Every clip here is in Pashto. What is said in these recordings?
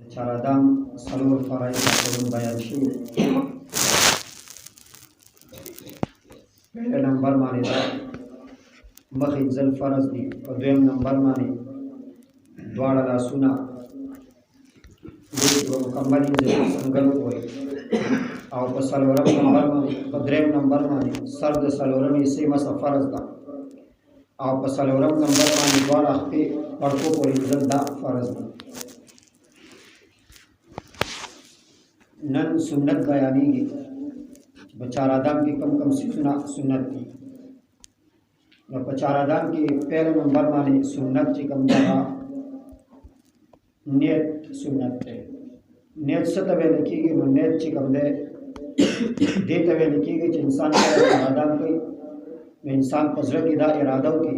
چارادام څلور فرایض پرون بیان شوي. پهله نمبر باندې دا مخې ځل فرض دي. په دویم نمبر باندې دواړه لاسونه دې مکمل څنګه وایي، او په څلورم نمبر باندې په دریم نمبر باندې سر د څلورمې حصې مسه فرض ده، او په څلورم نمبر باندې دواړه خپې پړکو پورې ځل دا فرض ده. نن سنت بیانېږي په چارادام کې کم کم سیزونه سنت دي. نو په چارادام کې پهله نمبر باندې سنت چې کوم دی نیت سنت دی. نیت څه ته ویل کېږي؟ نو نیت چې کوم دی دې ته ویل کېږي چې انسان چارادام کوي نو انسان په زړه کې دا اراده وکړي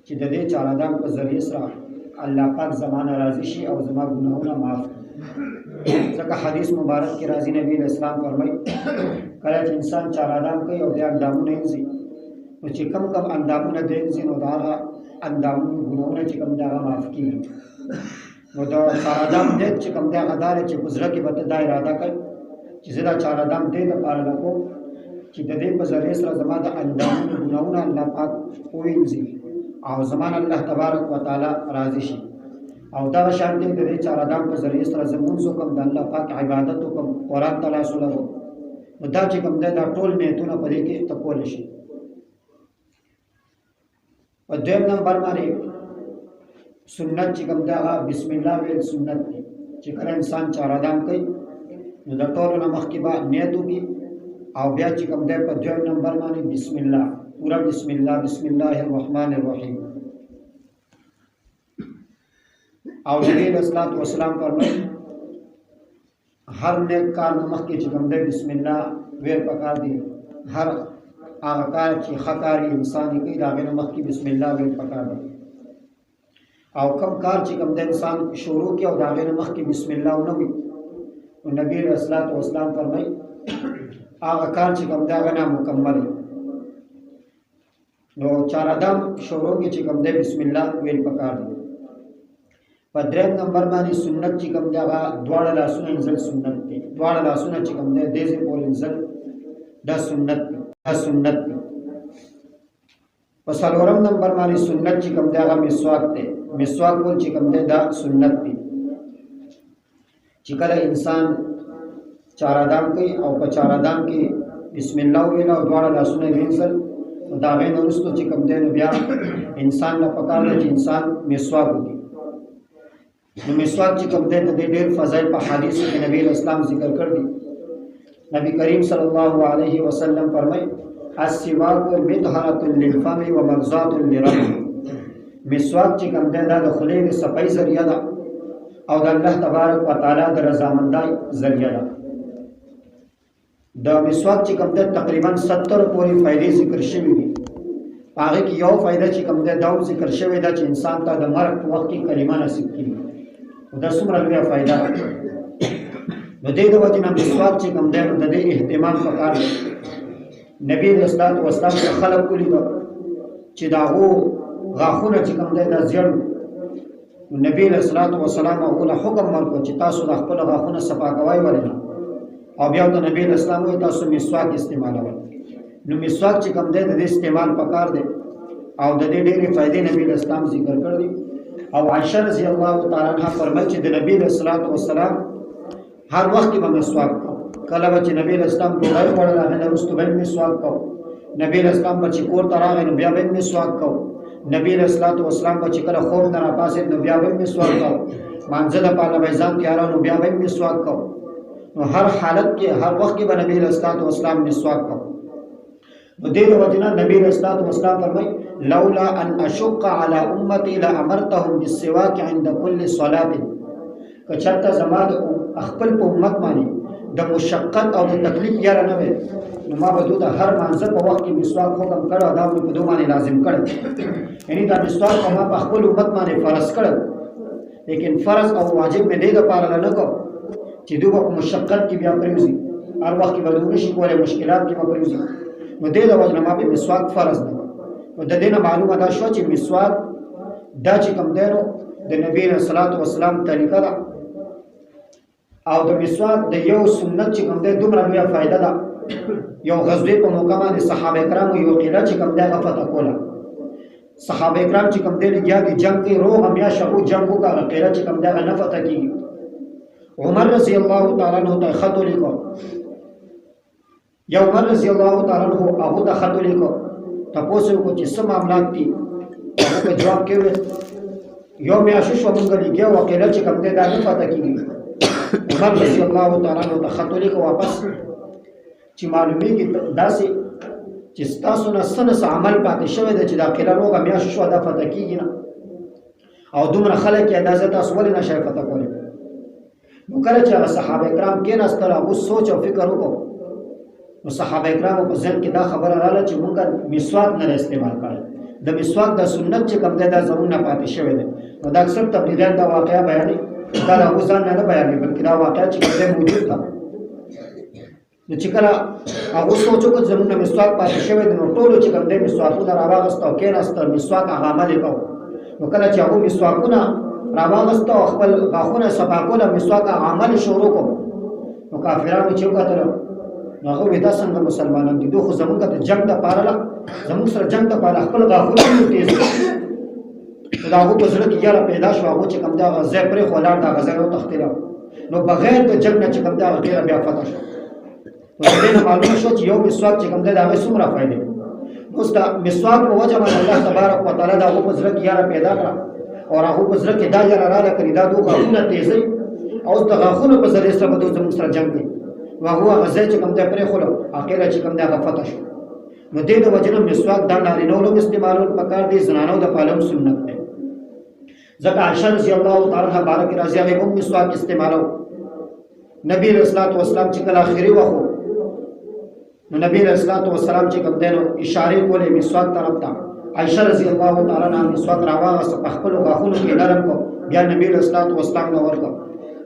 چې د دې چارادام په ذریعې سره الله پاک زمانه راضي شي او زما ګناهونه معاف کړي. ځکه حدیث مبارک کې راځي نبی اسلام فرمایي کله چې انسان چارادام کوي او د اندامونه یې نو چې کم کم اندامونه دې نو دا اندامونه ګناهونه چې کوم دا معاف کیږي. نو دا چارادام دې چې کوم دا غدار چې گزره کې به دا اراده کوي چې زه دا چارادام دې لپاره لګوم چې د دې په ذریعې سره زما د اندامونو ګناهونه الله پاک ووینځي او زمان الله تبارک وتعالى راضي شي. او دا شان دې د دې چارادام په ذریعې سره زمونږ کوم د الله پاک عبادت کوم قرآن تعالی سره نو دا چې کوم دا ټول نیتونه په دې کې تکول شي. په دویم نمبر باندې سنت چې کوم دا بسم الله ویل سنت دی. چې کله انسان چارادام کوي نو د ټولو نه مخکې به نیت وکړي او بیا چې کوم دی په دویم نمبر باندې بسم الله پورا بسم الله الرحمن الرحیم. او نبی رسول والسلام فرمایي هر نیک کار مخکې چې کوم دی بسم الله ویل پکار دی. هر هغه کار چې ښه کار انسان کوي د هغې نه مخکې بسم الله ویل پکار دی. او کم کار چې کوم دی انسان شروع کړي او د هغې نه مخکې بسم الله ونه وي نو نبی رسول والسلام فرمایي هغه کار چې کوم دی هغه نامکمل دی. نو چارادام شروع کې چې کوم دی بسم الله ویل پکار دی. په دریم نمبر باندې سنت چې کوم دی هغه دواړه لاسونه انځل سنت دی. دواړه لاسونه چې کوم دی دې ځای پورې انځل دا سنت دی. په څلورم نمبر باندې سنت چې کوم دی هغه مسواک دی. مسواک ول چې کوم دی دا سنت دی. چې کله انسان چارادام کوي او په چارادام کې بسم الله ویل او دواړه لاسونه وینځل نو دا غي نورستو چې کوم دی نو بیا انسان نه پکار دی چې انسان مسواک وکړي. نو مسواک چې کوم دی د ډېر فضایل په حدیث کې نبی اسلام ذکر کړ دي. نبی کریم صلی الله علیه وسلم فرمایي السواک مطهرة للفم ومرضاة للرب. مسواک چې کوم دی دا د خولې د صفای ذریعہ ده او د الله تبارک وتعالى د رضامندۍ ذریعہ ده. د مسواک چې کوم دی تقریبا 70 پورې فائدې ذکر شوي دي. هغه کې یو فائدہ چې کوم دی دا ذکر شوی دا چې انسان ته د مرګ په وخت کې کلمه نصیب کیږي. دا څومره لویه فائدہ ده. نو دې د وجه نه مسواک چې کوم دی نو د دې اهتمام پکار دی. نبی رسول والسلام خلق ولیدو چې دا غاښونه چې کوم دی دا زیړ نبی رسول والسلام هغه حکم ورکړ چې تاسو د خپل غاښونه صفا کوئ ولې او بیا د نبی اسلام وي تاسو مسواک استعمالوئ. نو مسواک چې کوم دی د دې استعمال پکار دی او د دې ډېرې فائدې نبی اسلام ذکر کړ دي. او عائشہ رضی الله تعالی عنها فرمایي چې د نبی اسلام والسلام هر وخت کې به مسواک کو. کله چې نبی اسلام ډوډۍ خوړل هغه وروسته به مسواک کو. نبی اسلام په چې کور ته راغی نو بیا به مسواک کو. نبی اسلام والسلام په چې کله خوب نه راپاسېد نو بیا به مسواک کو. مانځه لپاره به ځان تیارو نو بیا به مسواک کو. نو هر حالت کې هر وخت کې به نبی اسلام والسلام مسواک کو. نو دې وجه نبی اسلام والسلام فرمایي لولا ان اشق على امتي لامرتهم بالسواك عند كل صلاه. کچرته زما د خپل په امت باندې د مشقت او د تکلیف یاره نه وي نو ما به دوی د هر مانځه په وخت کې مسواک حکم کړو دا مې په دوی باندې لازم کړ. یعنی دا مسواک ما په خپل امت باندې فرض کړو لیکن فرض او واجب مې دې لپاره نه کو چې دوی په مشقت کې بیا پریوزي هر وخت کې به دوی نشي کولای مشکلات کې به پریوزي. نو دې د وجه ما په مسواک فرض نه. نو د دې نه معلومه ده شو چې مسواک دا چې کوم دی نو د نبی رسول الله والسلام طریقه ده او د مسواک د یو سنت چې کوم دی دومره لویه فایده ده. یو غزوې په موقع باندې صحابه کرامو یو قلعه چې کوم دی هغه فتح کوله. صحابه کرام چې کوم دی لګیا دي جنګ کوي، روغ میاشت هغو جنګ وکړه، هغه قلعه چې کوم دی هغه نه فتح کېږي. عمر رضی الله تعالی عنہ ته خط ولیکو، یو عمر رضی الله تعالی عنہ هغه ته خط ولیکو، تاسو کو چې څه معاملات دي. هغه جواب کوي یو میاشت شو مونږ لګیا و قلعه چې کوم دی دا نه فتح کېږي. عمر رضی الله تعالی عنہ ته خط ولیکو واپس چې معلومیږي داسې چې ستاسو نه څه عمل پاتې شوی دی چې دا قلعه روغه میاشت شوه دا فتح کېږي نه، او دومره خلک یې اندازه تاسو ولې نه شئ فتح کولی. نو کله چې هغه صحابه کرام کېناستل، هغوی سوچ او فکر وکړو، نو صحابه کرامو په ذهن کې دا خبره راغله چې مونږ مسواک نه دی استعمال کړی. د مسواک د سنت چې کوم دی دا زموږ نه پاتې شوی دی. نو دا اکثر تبلیغیان دا واقعه بیانوي، دا د هغوی ځان نه بیانوي بلکې دا واقعه چې کوم دی موجود ده. نو چې کله هغوی سوچ وکړو زموږ نه مسواک پاتې شوی دی، نو ټولو چې کوم دی مسواکونه راواغسته او کېناستل، مسواک هغه عمل یې کوو. نو کله چې هغوی مسواکونه راواغسته او خپل غاښونه صفا کوله، مسواک هغه عمل شروع کړو، نو کافرانو چې وکتل نو هغه وایي دا څنګه مسلمانان دي، دوی خو زموږ د جنګ دپاره زموږ سره جنګ دپاره خپل غاښونه تېز کړي. نو د هغو په زړه کې یاره پیدا شوه، هغو چې کوم دی هغه ځای پرېښو، ولاړ د هغه ځای نه وتښتېدل. نو بغیر د جنګ نه چې کوم دی هغه ډېره بیا فتح شوه. نو د دې نه معلومه شوه چې یو مسواک چې کوم دی د هغې څومره فایدې. نو اوس د مسواک په وجه باندې الله تبارک وتعالی د هغو په زړه کې یاره پیدا کړه، او هغو په زړه کې دا یاره راغله کړي دا دوی غاښونه تېزوي، او اوس د غاښونو په ذریعې سره به دوی زموږ سره جنګ کوي. نو هغو هغه ځای چې کوم دی پرېښولو، اخره چې کوم دی هغه فتح شو. نو دې د وجې نه مسواک دا نارینهو لم استعمالول پکار دی، زنانو دپاره هم سنت دی. ځکه عایشه رضی الله تعالی عنها باره کې راځي، هغې هم مسواک استعمالو. نبی علیه الصلاۃ والسلام چې کله آخري وخت و، نو نبی علیه الصلاۃ والسلام چې کوم دی نو اشارې کولې مسواک طرف ته. عایشه رضی الله تعالی عنها مسواک راواغسته، په خپلو غاښونو کې نرم کړو، بیا نبی علیه الصلاۃ والسلام ته ورکړو.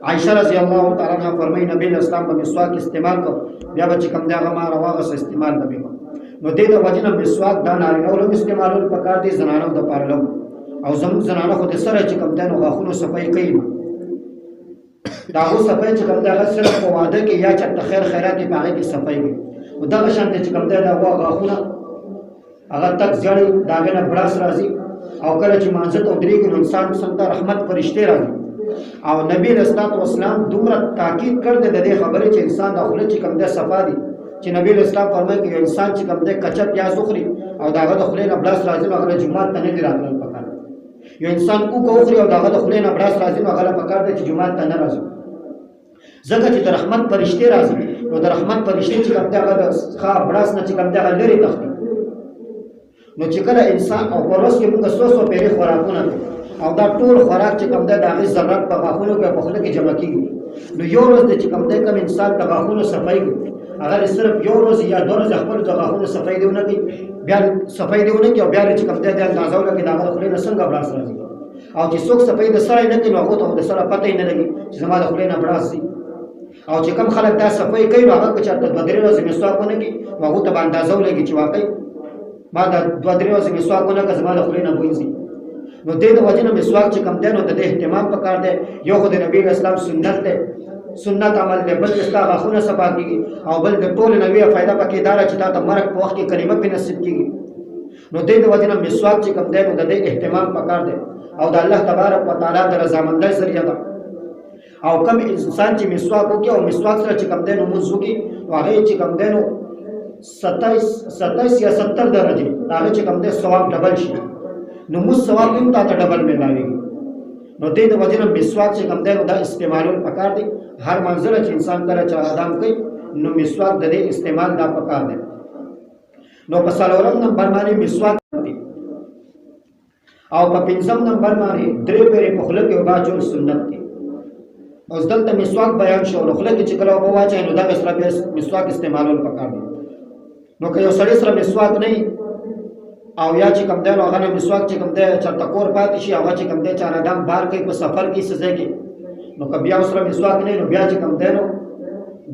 عایشه رضی الله تعالی عنها فرمایي نبی علیه السلام به مسواک استعمال کړو، بیا به چې کوم دی هغه ما راواغسته استعمال به مې کړو. نو دې د وجې نه مسواک دا نارینهو لم استعمالول پکار دی، زنانو دپاره لم. او زموږ زنانه خو د سره چې کوم دی نو غاښونو صفایي کوي نو د هغو صفایي چې کوم دی هغه صرف په واده کې یا چېرته خیر خیرات وي په هغې کې صفایي کوي. نو دغه شانتې چې کوم دی د هغو غاښونه هغه تک زیړې، د هغې نه براس راځي، او کله چې مانځه ته ودرېږي نو انسان ته رحمت فرشتې راځي. او نبی علیه الصلاۃ والسلام دومره تاکید کړ دی د دې خبرې چې انسان د خوله چې کوم دی صفا دي، چې نبی علیه السلام فرمایي که یو انسان چې کوم دی کچه پیاز وخوري او د هغه د خولې نه براس راځي، نو هغه له جومات ته نه دي راتلل پکار. یو انسان اوږه وخوري او د هغه د خولې نه براس راځي، نو هغه له پکار دی چې جومات ته نه راځي. ځکه چې د رحمت فرشتې راځي، نو د رحمت فرشتې چې کوم دی هغه د براس نه چې کوم دی هغه لرې تښتي. نو چې کله انسان او په ورځ کې موږ څو پیرې خوراکونه کوو، او دا ټول خوراک چې کوم دی د هغې ضرورت په غاښونو کې او په خوله کې جمع کېږي. نو یو ورځ دی چې کوم دی کوم انسان د غاښونو صفایي کوي، هغه صرف یو ورځ یا دوه ورځې خپلو د غاښونو صفایي دې ونه کوي، بیا صفایي دې ونه کوي، او بیا چې کوم دی د اندازه ولګي د هغه د خولې نه څنګه براس راځي. او چې څوک صفایي د سره یې نه کوي، نو هغو ته د سره پته یې نه لګي چې زما د خولې نه براس ځي. او چې کوم خلک دا صفایي کوي، نو هغه که چېرته دوه درې ورځې مسواک ونه کړي، نو هغو ته به اندازه ولګي چې واقعي ما دا دوه درې ورځې مسواک ونه کړه، زما د خولې نه بوی ځي. نو دې د وجې نه مسواک چې کوم دی نو د دې اهتمام پکار دی. یو خو د نبي علیه السلام سنت دی، سنت عمل دی، بل ستا غاښونه صفا کېږي، او بل د ټولو نه لویه فایده پکې دا ده چې تا ته مرګ په وخت کې کلمه پرې نصیب کېږي. نو دې د وجې نه مسواک چې کوم دی نو د دې اهتمام پکار دی، او د الله تبارک وتعالی د رضامندۍ ذریعه ده. او کوم انسان چې مسواک وکړي او مسواک سره چې کوم دی نو لمونځ وکړي، نو هغې چې کوم دی نو 27 یا 70 درجې د هغې چې کوم دی ثواب ډبل شي، نو لمونځ ثواب هم تا ته ډبل میلاوېږي. نو دې د وجې نه مسواک چې کوم دی نو دا استعمالول پکار دی. هر منزله چې انسان کله چې اقدام کوي، نو مسواک د دې استعمال دا پکار دی. نو په 4 نمبر باندې مسواک دی، او په 5 نمبر باندې 3 پیرې په خوله کې اوبه اچول سنت دی. اوس دلته مسواک بیان شو، نو خوله کې چې کله اوبه واچوي، نو دغه سره بیا مسواک استعمالول پکار دی. نو که یو سړی سره مسواک نه او یا چې کوم دی نو هغه نه مسواک چې کوم دی چېرته کور پاتې شي، هغه چې کوم دی چارهدام بار کوي په سفر کې څه ځای کې، نو که بیا ورسره مسواک نه وي، نو بیا چې کوم دی نو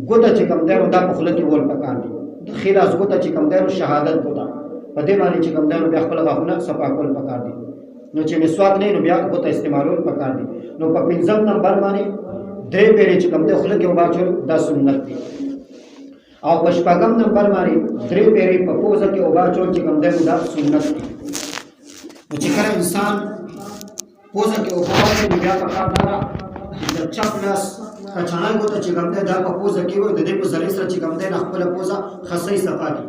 ګوته چې کوم دی نو دا په خوله کې ول پکار دي. د ښي لاس ګوته چې کوم دی نو شهادت ګوته، په دې باندې چې کوم دی نو بیا خپل غاښونه صفا کول پکار دي. نو چې مسواک نه وي، نو بیا ګوته استعمالول پکار دي. نو په 5 نمبر باندې درې پیری چې کوم دی خوله کې اوبه اچول دا سنت دی. او په شپږم نمبر باندې درې پیری په پوزه کې اوبه اچول چې کوم دی دا سنت دی. نو چې کله انسان پوزه کې اوبه واچوي بیا پکار دا چې د چپ لاس کچانای ګوته چې کوم دی دا په پوزه کې وي د دې په ذریعې سره چې کوم دی خپله پوزه خصۍ صفا کړي.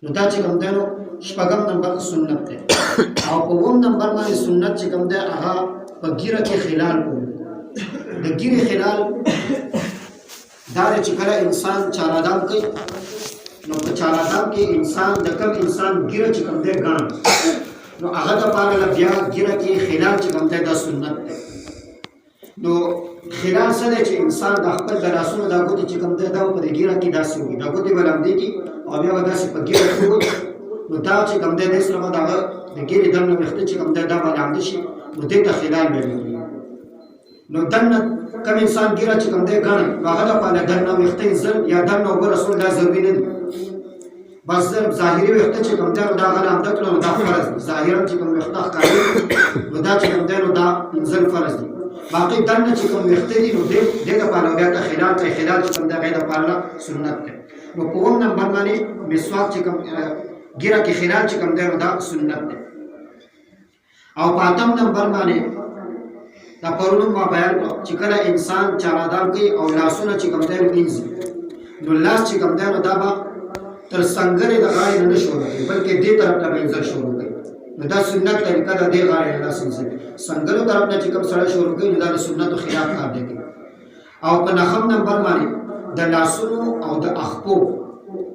نو دا چې کوم دی نو شپږم نمبر سنت دی. او په اووم نمبر باندې سنت چې کوم دی هغه په ګیره کې خلال کول. د ګیرې خلال دا چې کله انسان چارادام کوي نو په چارادام کې انسان د کوم انسان ګیره چې کوم دی ګڼ نو هغه دپاره بیا ګیره کې خلال چې کوم دی دا سنت دی. نو خلال څه دی چې انسان د خپل د لاسونو دا ګوتې چې کوم دی دا په دې ګیره کې داسې وي دا ګوتې به لمدېږي او بیا به داسې په ګیره کې وي. نو دا چې کوم دی دې سره به د هغه د ګیرې دننه ویښته چې کوم دی دا به لامده شي نو دې ته خلال ویل. نو دننه کوم انسان ګیره چې کوم دی ګڼي نو هغه دپاره دننه ویښته زر یا دننه اوبه رسول دا ضروري نه دي. بس صرف ظاهري ویښته چې کوم دی نو دا هغه لامده کړه نو دا فرض دي. ظاهرا چې کوم ویښته ښکاري نو دا چې کوم دی نو دا انزل فرض دي. باقي دننه چې کوم ویښته دي نو دې دپاره بیا ته خلال کوي. خلال چې کوم دی هغې دپاره سنت دی. نو په اووم نمبر باندې مسواک چې کوم ګیره کې خلال چې کوم دی نو دا سنت دی. او په اتم نمبر باندې دا پرون ما بیان کړ چې کله انسان چارادام کوي او لاسونه چې کوم دی وینځي نو لاس چې کوم دی نو دا به تر سنګرې د غاړې نه شروع کوي بلکې دې طرف ته وینځل شروع کوي. نو دا سنت طریقه ده دې غاړې نه لاس وینځل. سنګرو طرف نه چې کوم سړی شروع کوي نو دا د سنتو خلاف کار دی. او په نهم نمبر باندې د لاسونو او د اخپو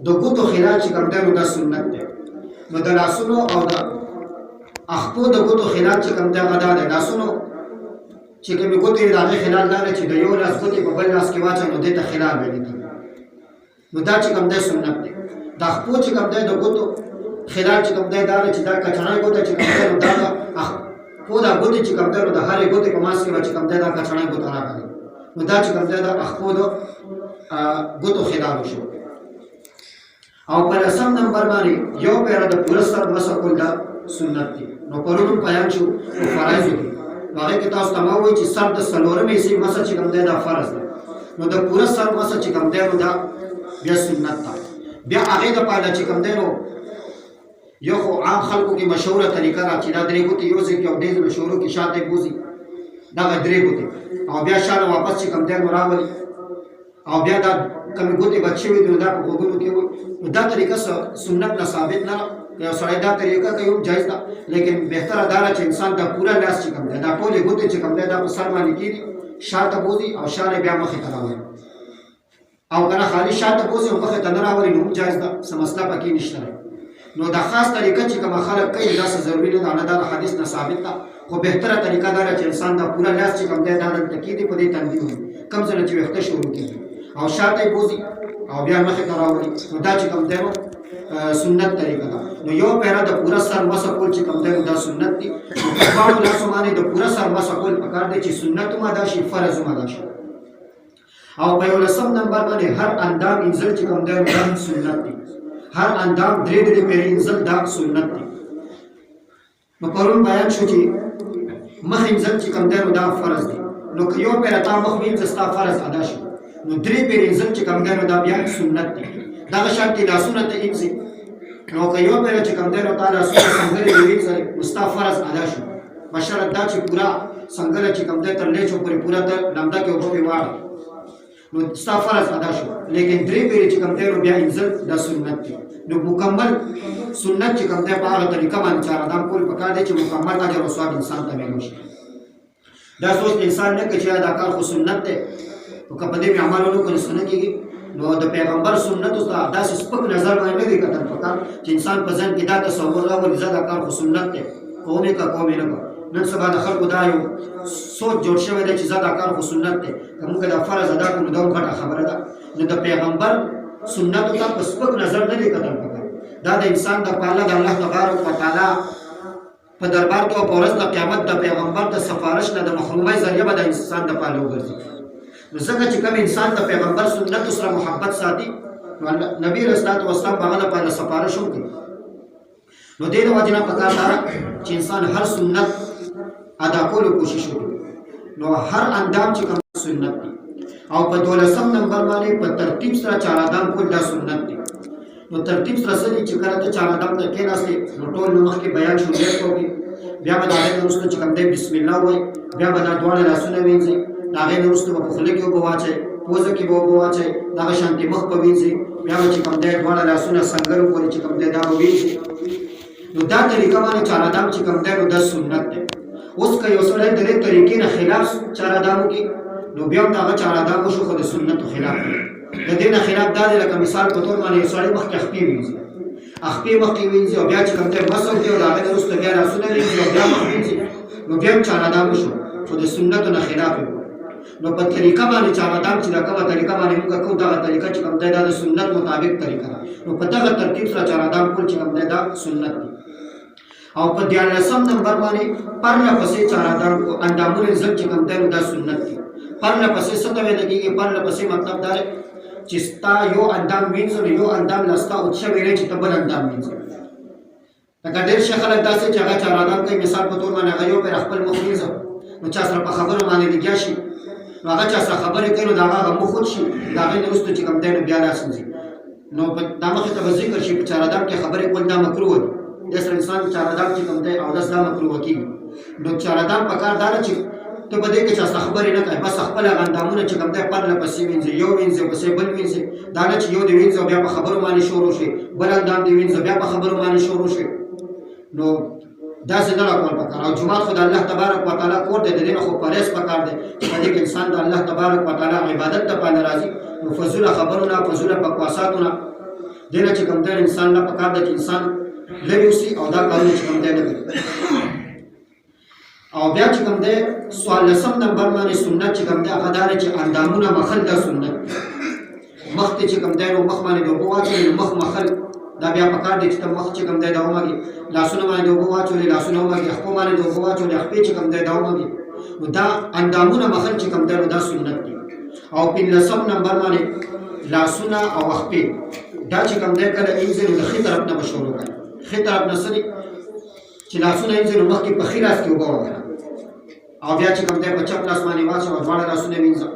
د ګوتو خلال چې کوم دی نو دا سنت دی. نو د لاسونو او د اخپو د ګوتو خلال چې کوم دی هغه دا دی. لاسونو چې کومې ګوتې د هغې خلال دا دی چې د یو لاس ګوتې په بل لاس کې واچوي نو دې ته خلال ویل کېږي. نو دا چې کوم دی سنت دی. د اخپو چې کوم دی د ګوتو خلال چې کوم دی دا دی چې دا کچڼۍ ګوته چې کوم دی نو دا د اخپو دا ګوتې چې کوم دی نو د هرې ګوتې په منځ کې به چې کوم دی دا کچڼۍ ګوته راغلي نو دا چې کوم دی د اخپو د ګوتو خلال وشو. او په لسم نمبر باندې یو پیره د پوره سر مسح کول دا سنت دی. نو پرون بیان شو په فرایضو کې نو هغې کې تاسو ته ما ووایي چې سر د څلورمې حصې مسح چې کوم دی دا فرض دی. نو د پوره سر مسح چې کوم دی نو دا بیا سنت ده. بیا هغې دپاره چې کوم دی نو یو خو عام خلکو کې مشهوره طریقه ده چې دا درې ګوتې یو ځای کې او دې ځل شروع کې شاته یې بوځي دغه درې ګوتې او بیا شاته واپس چې کوم دی نو راولي او بیا دا کومې ګوتې بد شوي دي نو دا په غوږونو کې وي. نو دا طریقه سنت نه ثابت نه یو سړی دا طریقه کوي جایز ده لیکن بهتره دا ده چې انسان دا پوره لاس چې کوم دی دا ټولې ګوتې چې کوم دی دا په سر باندې کېږي شاته بوځي او شاته بیا مخې ته راولي او که نه خالي شاته بوځي او مخې ته نه راولي نو هم جایز ده څه مسله پکې نشته. نو دا خاص طریقه چې کومه خلک کوي دا څه ضروري نه ده نه دا د حدیث نه ثابت ده خو بهتره طریقه دا ده چې انسان دا پوره لاس چې کوم دی دا دلته کېږي په دې تندي وي کوم ځای نه چې ویښته شروع کېږي او شاته یې بوځي او بیا مخې ته راولي نو دا چې کوم دی نو سنت طریقه ده. نو یو پیره د پوره سر مسح کول چې کوم دی نو دا سنت دي. په دواړو لاسو باندې د پوره سر مسح کول پکار دی چې سنت هم ادا شي فرض هم ادا شي. او په 11 نمبر باندې هر اندام انزل چې کوم دی نو دا سنت دي. هر اندام درې درې پیرې انزل دا سنت دي. نو پرون بیان شو چې مخ انزل چې کوم دی نو دا فرض دي. نو که یو پیره تا مخ وینځه ستا فرض ادا شي نو درې پیرې انزل چې کوم دی نو دا بیا سنت دي. دغه شان کې لاسونه ته انځي نو که یو پیره چې کوم دی نو تا لاسونه سنګرې وینځئ نو ستا فرض ادا شو بشرط دا چې پوره سنګره چې کوم دی تر لیچو پورې پوره ته لمده کې اوبه واړه نو ستا فرض ادا شو. لیکن درې پیرې چې کوم دی نو بیا انځل دا سنت دی. نو مکمل سنت چې کوم دی په هغه طریقه باندې چارادام کول پکار دی چې مکمل اجر او ثواب انسان ته میلو شي. دا سوچ انسان نه کوي چې دا کار خو سنت دی او که په دې مې عمل ونه کړو سنت کېږي نو د پیغمبر سنتو ته داسې سپک نظر باندې نه دی کتل پکار چې انسان په ځان کې دا تصور راولي زه دا کار خو سنت دی قومې که قومې نه کړه. نن سبا د خلکو دا یو سوچ جوړ شوی دی چې زه دا کار خو سنت دی که موږ دا فرض ادا کړو نو دا هم غټه خبره ده. نو د پیغمبر سنتو ته په سپک نظر نه دی کتل پکار. دا د انسان دپاره د الله تبارک وتعالی په دربار کې او په ورځ د قیامت د پیغمبر د سفارش نه د محرومۍ ذریعه به د انسان دپاره وګرځي. نو ځکه چې کوم انسان د پیغمبر سنتو سره محبت ساتي نو نبی رسول الله وسلم هغه لپاره سفارش وکړي. نو دې د وجه نه پکار ده چې انسان هر سنت ادا کولو کوشش وکړي. نو هر اندام چې کوم سنت دی. او په 12 نمبر باندې په ترتیب سره چارادام کول دا سنت دی. نو ترتیب سره سړي چې کله ته چارادام ته کېناستې نو ټول مخکې بیان شروع کوي، بیا به د هغې نه وروسته چې کوم دی بسم الله وایي، بیا به دا دواړه لاسونه وینځي، د هغې نه وروسته به په خوله کې اوبه واچوي، پوزه کې به اوبه واچوي، دغه شانتې مخ به وینځي، بیا به چې کوم دی دواړه لاسونه سنګر پورې چې کوم دی دا به وینځي. نو دا طریقه باندې چارادام چې کوم دی نو دا سنت دی. اوس که یو سړی د دې طریقې نه خلاف چارادام وکړي نو بیا هم د هغه چارادام وشو خو د سنتو خلاف دی. د دې نه خلاف دا دی لکه مثال په طور باندې یو سړی مخکې خپې وینځي، خپې مخکې وینځي او بیا چې کوم دی مس وکړي او د هغې نه وروسته بیا لاسونه وینځي او بیا مخ وینځي، نو بیا هم چارادام وشو خو د سنتو نه خلاف وي. نو په طریقه باندې چارادام چې دا کومه طریقه باندې موږ کوو دغه طریقه چې کوم دی دا د سنت مطابق طریقه ده. نو په دغه ترتیب سره چارادام کول چې کوم دی دا سنت دی. او په 14 نمبر باندې پرله پسې چارادام کو اندامونه زړه چې کوم دی نو دا سنت دی. پرله پسې څه ته ویل کېږي؟ پرله پسې مطلب دا دی چې ستا یو اندام وینځو نو یو اندام له ستا اوچه ویلی چې ته بل اندام وینځې. لکه ډېر ښه خلک داسې چې هغه چارادام کوي، مثال په طور باندې هغه یو پرې خپل مخ وینځه نو چا سره په خبرو باندې لګیا شي، نو هغه چا سره خبرې کوي نو د هغه مخ وچ شي، د هغې نه وروسته چې کوم دی نو بیا لاس وینځي. نو دا مخې ته به ذکر شي په چارادام کې خبرې کول دا مکروه دي. د سره انسان چارادام چې کوم دی اودس دا مکروه کېږي. نو چارادام په کار دا ده چې ته په دې کې چا سره خبرې نه کوې، بس خپل هغه اندامونه چې کوم دی پرله پسې وینځې، یو وینځې پسې بل وینځې، دا نه چې یو دې وینځه بیا په خبرو باندې شروع شي، بل اندام دې وینځه بیا په خبرو باندې شروع شي. نو داسې نه راکول پکار. او جومات خو د الله تبارک وتعالی کور دی، د دې نه خو پرهیز پکار دی چې په دې کې انسان د الله تبارک وتعالی عبادت دپاره راځي. نو فضوله خبرونه، فضوله بکواساتونه دې نه چې کوم دی انسان نه پکار دی چې انسان لرې اوسي او دا کارونه چې کوم دی نه کوي. او بیا چې کوم دی 14 نمبر باندې سنت چې کوم دی هغه دا دی چې اندامونه مخل دا سنت. مخ ته چې کوم دی نو مخ باندې د اوبو واچوي، مخ مخل دا بیا پکار دی چې ته مخ چې کوم دی دا ومږي، لاسونه باندې د اوبو واچولې لاسونه ومږي، خپو باندې د اوبو واچولې خپې چې کوم دی دا ومږي. نو دا اندامونه مخل چې کوم دی نو دا سنت دی. او 15 نمبر باندې لاسونه او خپې دا چې کوم دی کله اینځي نو د ښي طرف نه به شروع کړي. ښي طرف نه څه دي چې لاسونه اینځي نو مخکې په ښي لاس کې اوبه ووهله او بیا چې کوم دی په چپ لاس باندې واچوه، دواړه لاسونه وینځه،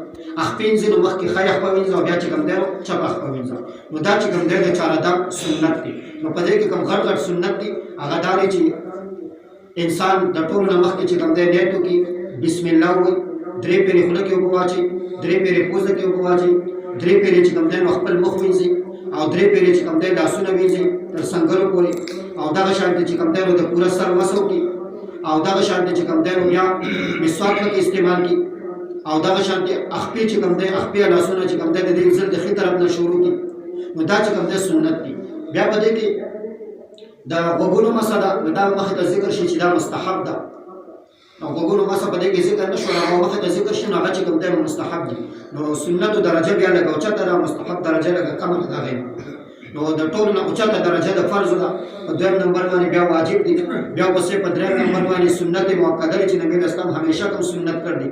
خپې اینځي نو مخکې ښی خپه وینځه او بیا چې کوم دی نو چپه خپه وینځه. نو دا چې کوم دی د چارادام سنت دی. نو په دې کې کوم غټ غټ سنت دی هغه دا دی چې انسان د ټولو نه مخکې چې کوم دی نیت وکړي، بسم الله ووایي، 3 پېرې خوله کې اوبه واچوي، 3 پېرې پوزه کې اوبه واچوي، 3 پېرې چې کوم دی نو خپل مخ وینځي او 3 پېرې چې کوم دی لاسونه وینځي تر سنګرو پورې، او دغه شانتې چې کوم دی نو د پوره سر مس وکړي، او دغه شانتې چې کوم دی نو یا مسواک پکې استعمال کړي، او دغه شانتې خپې چې کوم دی خپې لاسونه چې کوم دی د دې زړه د ښي طرف نه شروع کړي. نو دا چې کوم دی سنت دی. بیا په دې کې د غوږونو مسه ده، نو دا مخې ته ذکر شي چې دا مستحب ده. او غوږونو مسه په دې کې ذکر نه شول، هغه مخې ته ذکر شي نو هغه چې کوم دی مستحب دي. نو سنتو درجه بیا لږه اوچته ده، مستحب درجه لږه کمه ده د هغې. نو د ټولو نه اوچته درجه د فرض ده. په 2 نمبر باندې بیا واجب دي، بیا پسې په 3 نمبر باندې سنت مؤکده چې نبی اسلام همیشه کوم سنت کړ دي،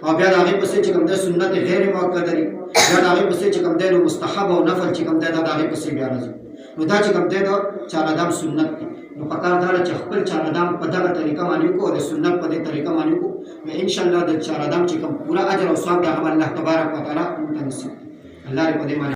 او بیا د هغې پسې چې کوم دی سنت غیر مؤکده دي، بیا د هغې پسې چې کوم دی نو مستحب او نفل چې کوم دی دا د هغې پسې بیا راځي. نو دا چې کوم دی د چارادام سنت دی. نو پکار دا چې خپل چارادام په دغه طریقه باندې وکړو او د سنت په دې طریقه باندې وکړو، نو انشاءالله د چارادام چې کوم پوره اجر او ثواب دی هغه الله تبارک وتعالی موږ ته نصیب کړي. الله دې په دې باندې